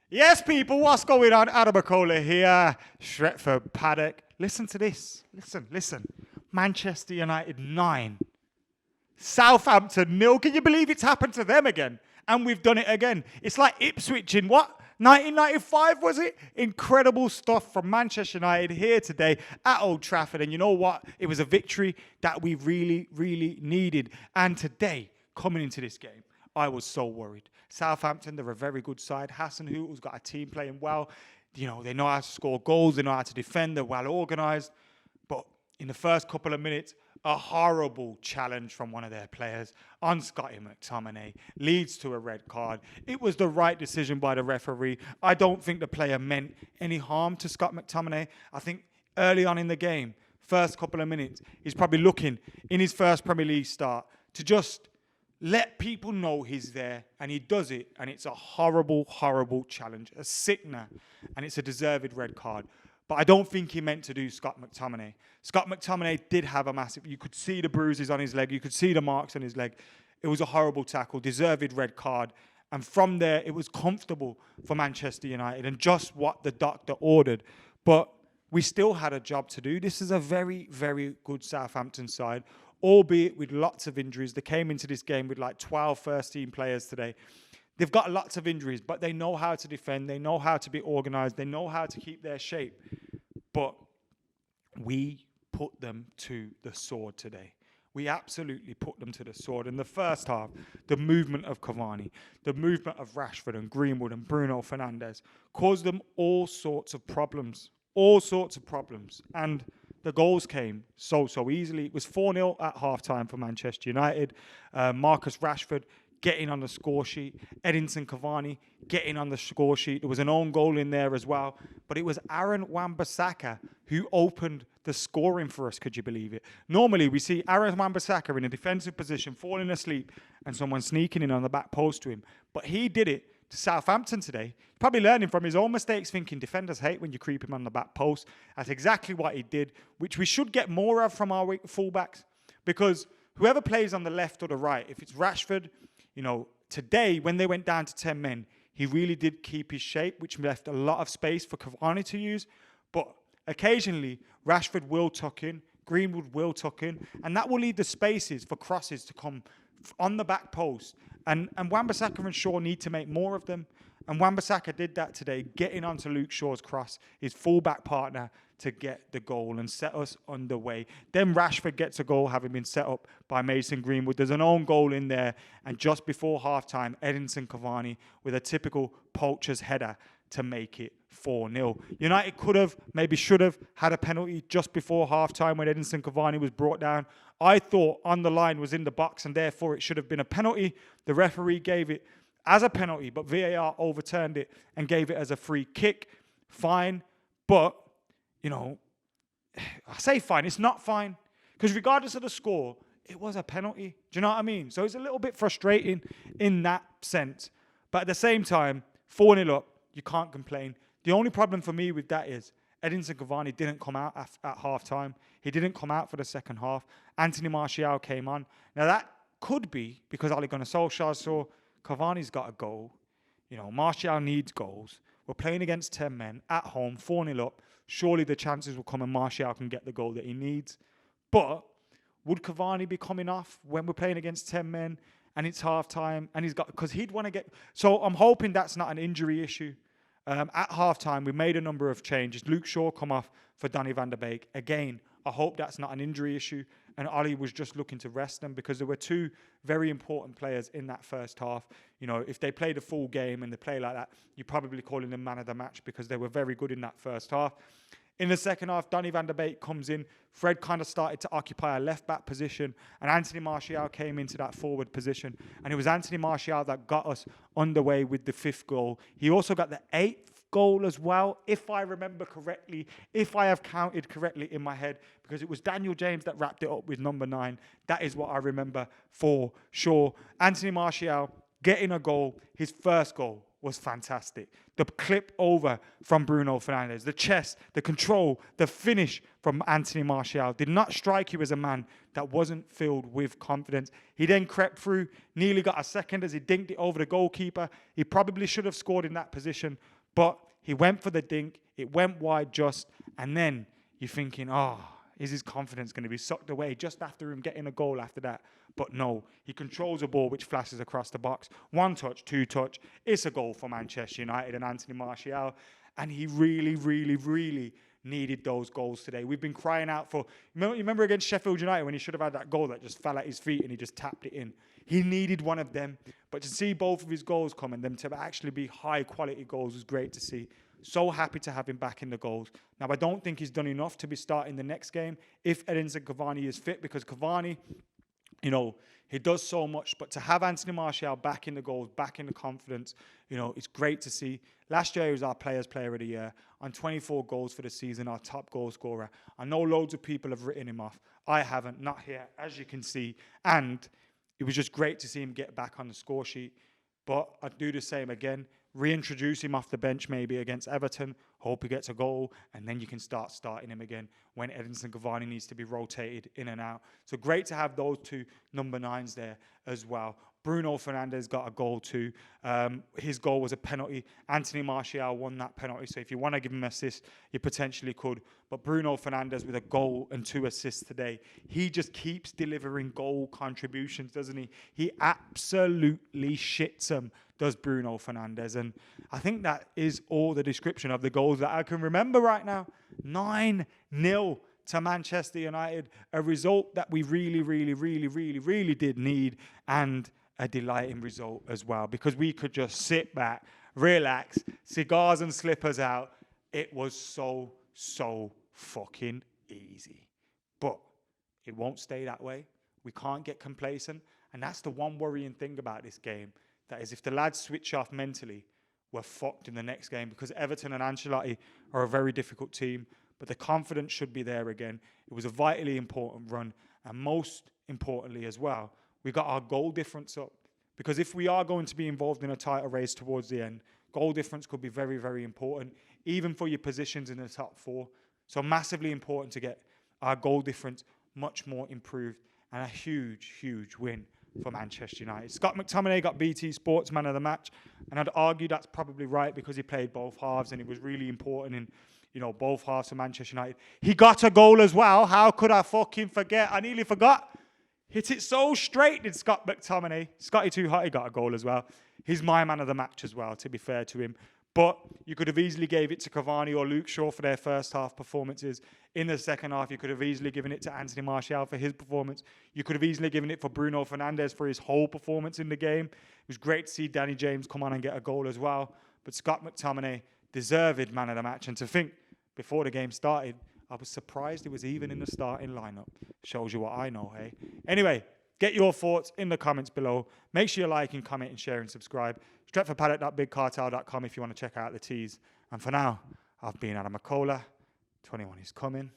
Yes, people, what's going on? Mckola here. Stretford, Paddock. Listen to this. Listen. Manchester United 9. Southampton 0. Can you believe it's happened to them again? And we've done it again. It's like Ipswich in what? 1995, was it? Incredible stuff from Manchester United here today at Old Trafford. And you know what? It was a victory that we really, really needed. And today, coming into this game, I was so worried. Southampton, they're a very good side. Hasenhutl's got a team playing well. You know, they know how to score goals. They know how to defend. They're well organised. But in the first couple of minutes, a horrible challenge from one of their players on Scotty McTominay leads to a red card. It was the right decision by the referee. I don't think the player meant any harm to Scott McTominay. I think early on in the game, first couple of minutes, he's probably looking in his first Premier League start to just let people know he's there, and he does it, and it's a horrible, horrible challenge, a sickener, and it's a deserved red card. But I don't think he meant to do Scott McTominay. Scott McTominay did have a massive, you could see the bruises on his leg, you could see the marks on his leg. It was a horrible tackle, deserved red card. And from there, it was comfortable for Manchester United and just what the doctor ordered. But we still had a job to do. This is a very, very good Southampton side, albeit with lots of injuries. They came into this game with like 12 first-team players today. They've got lots of injuries, but they know how to defend. They know how to be organised. They know how to keep their shape. But we put them to the sword today. We absolutely put them to the sword. In the first half, the movement of Cavani, the movement of Rashford and Greenwood and Bruno Fernandes caused them all sorts of problems. And the goals came so easily. It was 4-0 at half-time for Manchester United. Marcus Rashford getting on the score sheet. Edinson Cavani getting on the score sheet. There was an own goal in there as well. But it was Aaron Wan-Bissaka who opened the scoring for us, could you believe it? Normally, we see Aaron Wan-Bissaka in a defensive position, falling asleep, and someone sneaking in on the back post to him. But he did it to Southampton today. Probably learning from his own mistakes, thinking defenders hate when you creep him on the back post. That's exactly what he did, which we should get more of from our fullbacks. Because whoever plays on the left or the right, if it's Rashford, you know, today when they went down to 10 men, he really did keep his shape, which left a lot of space for Cavani to use. But occasionally, Rashford will tuck in, Greenwood will tuck in, and that will leave the spaces for crosses to come on the back post. And Wan-Bissaka and Shaw need to make more of them. And Wan-Bissaka did that today, getting onto Luke Shaw's cross, his fullback partner, to get the goal and set us underway. Then Rashford gets a goal, having been set up by Mason Greenwood. There's an own goal in there. And just before halftime, Edinson Cavani with a typical poacher's header to make it 4-0. United could have, maybe should have, had a penalty just before halftime when Edinson Cavani was brought down. I thought on the line was in the box and therefore it should have been a penalty. The referee gave it as a penalty, but VAR overturned it and gave it as a free kick. Fine, but, you know, I say fine, it's not fine. Because regardless of the score, it was a penalty. Do you know what I mean? So it's a little bit frustrating in that sense. But at the same time, 4-0 up, you can't complain. The only problem for me with that is Edinson Cavani didn't come out at half-time. He didn't come out for the second half. Anthony Martial came on. Now, that could be because Ole Gunnar Solskjaer saw Cavani's got a goal. You know, Martial needs goals. We're playing against 10 men at home, 4-0 up. Surely the chances will come and Martial can get the goal that he needs. But would Cavani be coming off when we're playing against 10 men and it's half-time and he's got... Because he'd want to get... So I'm hoping that's not an injury issue. At half-time, we made a number of changes. Luke Shaw come off for Donny van der Beek. Again, I hope that's not an injury issue. And Ollie was just looking to rest them because there were two very important players in that first half. You know, if they played a full game and they play like that, you're probably calling them man of the match because they were very good in that first half. In the second half, Donny van der Beek comes in. Fred kind of started to occupy a left-back position, and Anthony Martial came into that forward position. And it was Anthony Martial that got us underway with the 5th goal. He also got the 8th goal as well, if I remember correctly, if I have counted correctly in my head, because it was Daniel James that wrapped it up with number 9. That is what I remember for sure. Anthony Martial getting a goal, his first goal was fantastic. The clip over from Bruno Fernandes, the chest, the control, the finish from Anthony Martial did not strike you as a man that wasn't filled with confidence. He then crept through, nearly got a second as he dinked it over the goalkeeper. He probably should have scored in that position, But he went for the dink. It went wide just. And then you're thinking, is his confidence going to be sucked away just after him getting a goal after that? But no, he controls a ball which flashes across the box. 1 touch, 2 touch. It's a goal for Manchester United and Anthony Martial. And he really, really, really needed those goals today. We've been crying out for... You remember against Sheffield United when he should have had that goal that just fell at his feet and he just tapped it in? He needed one of them. But to see both of his goals come and them to actually be high-quality goals was great to see. So happy to have him back in the goals. Now, I don't think he's done enough to be starting the next game if Edinson Cavani is fit, because Cavani, he does so much. But to have Anthony Martial back in the goals, back in the confidence, it's great to see. Last year, he was our Players' Player of the Year. On 24 goals for the season, our top goal scorer. I know loads of people have written him off. I haven't, not here, as you can see. And it was just great to see him get back on the score sheet. But I'd do the same again. Reintroduce him off the bench maybe against Everton. Hope he gets a goal. And then you can start starting him again when Edinson Cavani needs to be rotated in and out. So great to have those 2 number 9s there as well. Bruno Fernandes got a goal too. His goal was a penalty. Anthony Martial won that penalty. So if you want to give him an assist, you potentially could. But Bruno Fernandes with a goal and 2 assists today. He just keeps delivering goal contributions, doesn't he? He absolutely shits them, does Bruno Fernandes. And I think that is all the description of the goals that I can remember right now. 9-0 to Manchester United. A result that we really, really, really, really, really did need. And a delighting result as well, because we could just sit back, relax, cigars and slippers out. It was so fucking easy. But it won't stay that way. We can't get complacent. And that's the one worrying thing about this game. That is, if the lads switch off mentally, we're fucked in the next game, because Everton and Ancelotti are a very difficult team. But the confidence should be there again. It was a vitally important run. And most importantly as well, we got our goal difference up. Because if we are going to be involved in a title race towards the end, goal difference could be very, very important, even for your positions in the top 4. So massively important to get our goal difference much more improved, and a huge, huge win for Manchester United. Scott McTominay got BT Sports Man of the Match, and I'd argue that's probably right because he played both halves and it was really important in both halves for Manchester United. He got a goal as well. How could I fucking forget? I nearly forgot. Hit it so straight, did Scott McTominay. Scotty Too Hot, he got a goal as well. He's my man of the match as well, to be fair to him. But you could have easily gave it to Cavani or Luke Shaw for their first half performances. In the second half, you could have easily given it to Anthony Martial for his performance. You could have easily given it for Bruno Fernandes for his whole performance in the game. It was great to see Danny James come on and get a goal as well. But Scott McTominay, deserved man of the match. And to think, before the game started, I was surprised he was even in the starting lineup. Shows you what I know, hey? Anyway, get your thoughts in the comments below. Make sure you like and comment and share and subscribe. Stretfordpaddock.bigcartel.com if you want to check out the teas. And for now, I've been Mckola. 21 is coming.